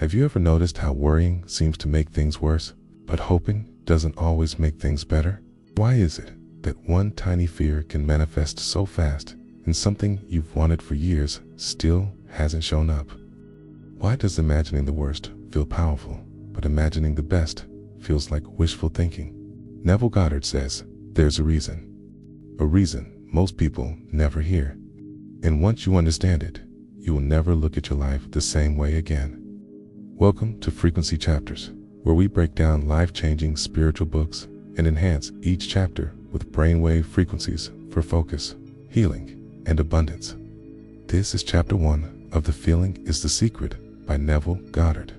Have you ever noticed how worrying seems to make things worse, but hoping doesn't always make things better? Why is it that one tiny fear can manifest so fast and something you've wanted for years still hasn't shown up? Why does imagining the worst feel powerful, but imagining the best feels like wishful thinking? Neville Goddard says, there's a reason most people never hear. And once you understand it, you will never look at your life the same way again. Welcome to Frequency Chapters, where we break down life-changing spiritual books and enhance each chapter with brainwave frequencies for focus, healing, and abundance. This is Chapter 1 of The Feeling is the Secret by Neville Goddard.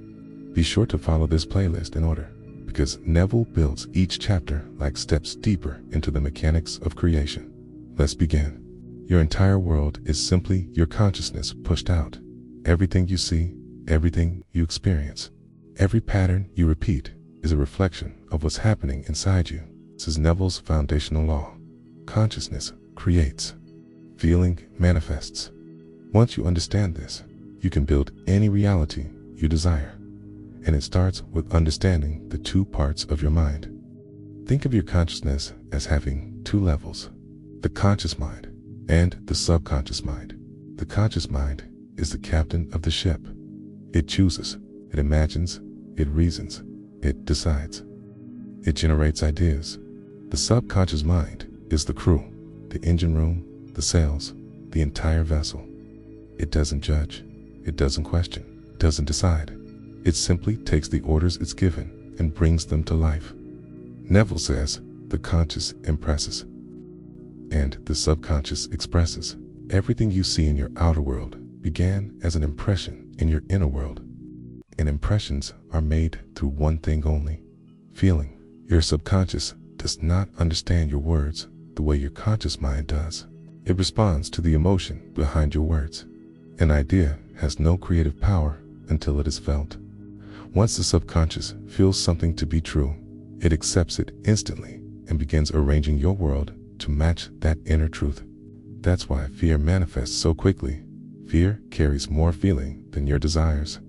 Be sure to follow this playlist in order, because Neville builds each chapter like steps deeper into the mechanics of creation. Let's begin. Your entire world is simply your consciousness pushed out. Everything you see, everything you experience, every pattern you repeat is a reflection of what's happening inside you. This is Neville's foundational law. Consciousness creates. Feeling manifests. Once you understand this, you can build any reality you desire. And it starts with understanding the two parts of your mind. Think of your consciousness as having two levels: the conscious mind and the subconscious mind. The conscious mind is the captain of the ship. It chooses, it imagines, it reasons, it decides. It generates ideas. The subconscious mind is the crew, the engine room, the sails, the entire vessel. It doesn't judge, it doesn't question, it doesn't decide. It simply takes the orders it's given and brings them to life. Neville says, the conscious impresses, and the subconscious expresses. Everything you see in your outer world began as an impression in your inner world. And impressions are made through one thing only: feeling. Your subconscious does not understand your words the way your conscious mind does. It responds to the emotion behind your words. An idea has no creative power until it is felt. Once the subconscious feels something to be true, it accepts it instantly and begins arranging your world to match that inner truth. That's why fear manifests so quickly. Fear carries more feeling than your desires.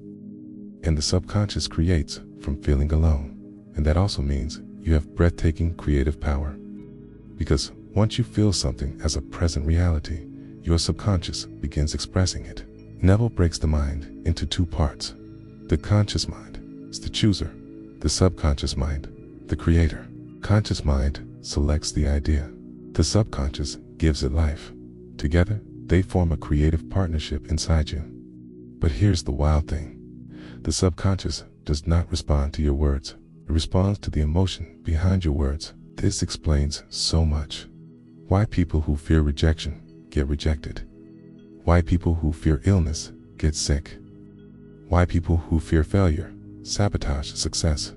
And the subconscious creates from feeling alone. And that also means you have breathtaking creative power. Because once you feel something as a present reality, your subconscious begins expressing it. Neville breaks the mind into two parts. The conscious mind is the chooser, the subconscious mind, the creator. Conscious mind selects the idea. The subconscious gives it life. Together, they form a creative partnership inside you. But here's the wild thing. The subconscious does not respond to your words. It responds to the emotion behind your words. This explains so much. Why people who fear rejection get rejected. Why people who fear illness get sick. Why people who fear failure sabotage success.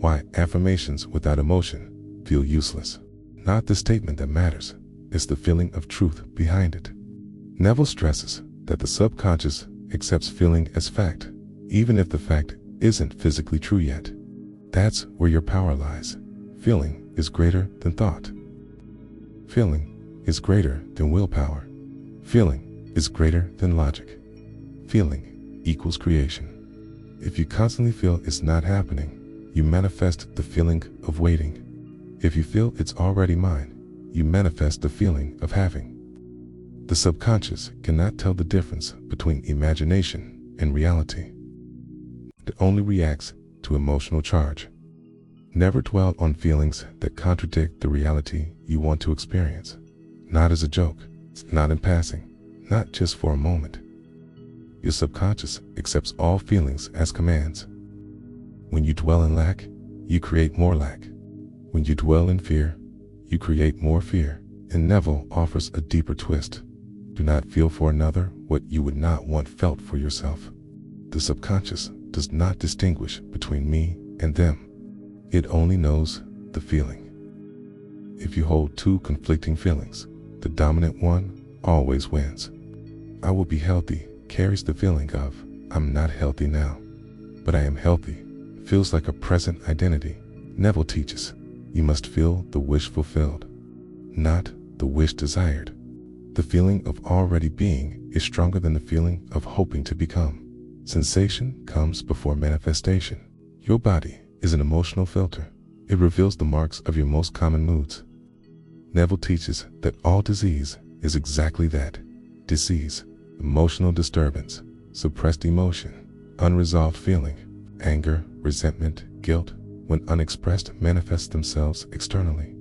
Why affirmations without emotion feel useless. Not the statement that matters, it's the feeling of truth behind it. Neville stresses that the subconscious accepts feeling as fact, even if the fact isn't physically true yet. That's where your power lies. Feeling is greater than thought. Feeling is greater than willpower. Feeling is greater than logic. Feeling equals creation. If you constantly feel it's not happening, you manifest the feeling of waiting. If you feel it's already mine, you manifest the feeling of having. The subconscious cannot tell the difference between imagination and reality. It only reacts to emotional charge. Never dwell on feelings that contradict the reality you want to experience. Not as a joke, not in passing, not just for a moment. Your subconscious accepts all feelings as commands. When you dwell in lack, you create more lack. When you dwell in fear, you create more fear. And Neville offers a deeper twist. Do not feel for another what you would not want felt for yourself. The subconscious does not distinguish between me and them. It only knows the feeling. If you hold two conflicting feelings, the dominant one always wins. I will be healthy carries the feeling of, I'm not healthy now, but I am healthy. Feels like a present identity. Neville teaches, you must feel the wish fulfilled, not the wish desired. The feeling of already being is stronger than the feeling of hoping to become. Sensation comes before manifestation. Your body is an emotional filter. It reveals the marks of your most common moods. Neville teaches that all disease is exactly that, disease, emotional disturbance, suppressed emotion, unresolved feeling, anger, resentment, guilt, when unexpressed manifest themselves externally.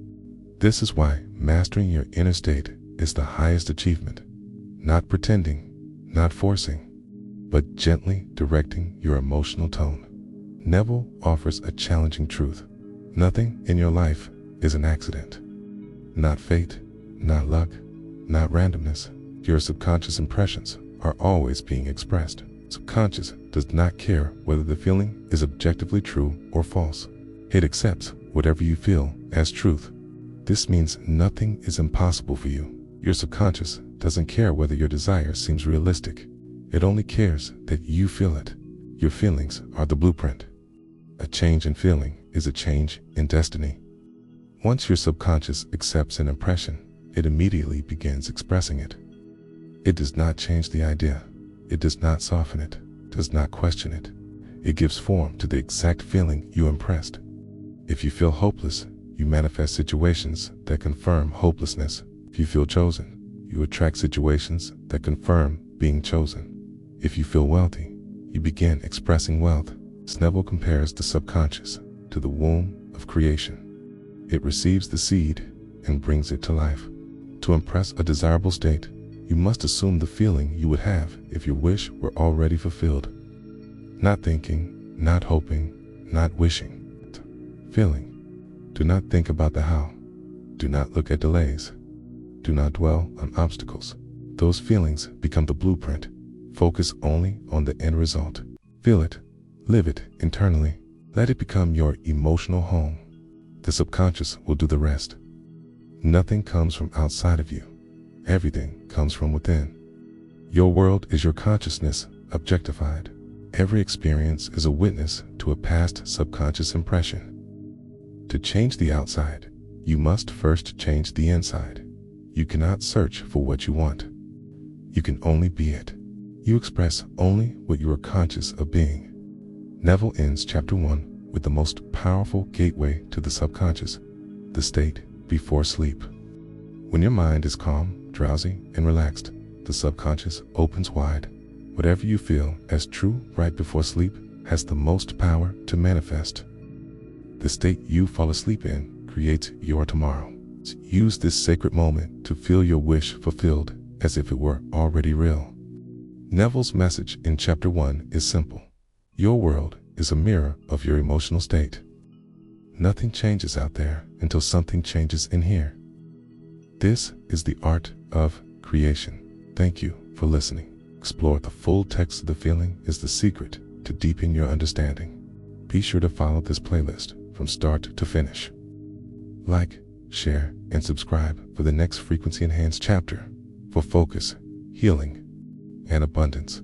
This is why mastering your inner state is the highest achievement. Not pretending, not forcing, but gently directing your emotional tone. Neville offers a challenging truth. Nothing in your life is an accident. Not fate, not luck, not randomness. Your subconscious impressions are always being expressed. Subconscious does not care whether the feeling is objectively true or false. It accepts whatever you feel as truth. This means nothing is impossible for you. Your subconscious doesn't care whether your desire seems realistic. It only cares that you feel it. Your feelings are the blueprint. A change in feeling is a change in destiny. Once your subconscious accepts an impression, it immediately begins expressing it. It does not change the idea. It does not soften it, does not question it. It gives form to the exact feeling you impressed. If you feel hopeless, you manifest situations that confirm hopelessness. If you feel chosen, you attract situations that confirm being chosen. If you feel wealthy, you begin expressing wealth. Neville compares the subconscious to the womb of creation. It receives the seed and brings it to life. To impress a desirable state, you must assume the feeling you would have if your wish were already fulfilled. Not thinking, not hoping, not wishing. Feeling. Do not think about the how. Do not look at delays. Do not dwell on obstacles. Those feelings become the blueprint. Focus only on the end result. Feel it. Live it internally. Let it become your emotional home. The subconscious will do the rest. Nothing comes from outside of you. Everything comes from within. Your world is your consciousness objectified. Every experience is a witness to a past subconscious impression. To change the outside, you must first change the inside. You cannot search for what you want. You can only be it. You express only what you are conscious of being. Neville ends chapter 1 with the most powerful gateway to the subconscious, the state before sleep. When your mind is calm, drowsy, and relaxed, the subconscious opens wide. Whatever you feel as true right before sleep has the most power to manifest. The state you fall asleep in creates your tomorrow. Use this sacred moment to feel your wish fulfilled as if it were already real. Neville's message in chapter 1 is simple. Your world is a mirror of your emotional state. Nothing changes out there until something changes in here. This is the art of creation. Thank you for listening. Explore the full text of the feeling is the secret to deepen your understanding. Be sure to follow this playlist from start to finish. Like, share, and subscribe for the next frequency enhanced chapter for focus, healing, and abundance.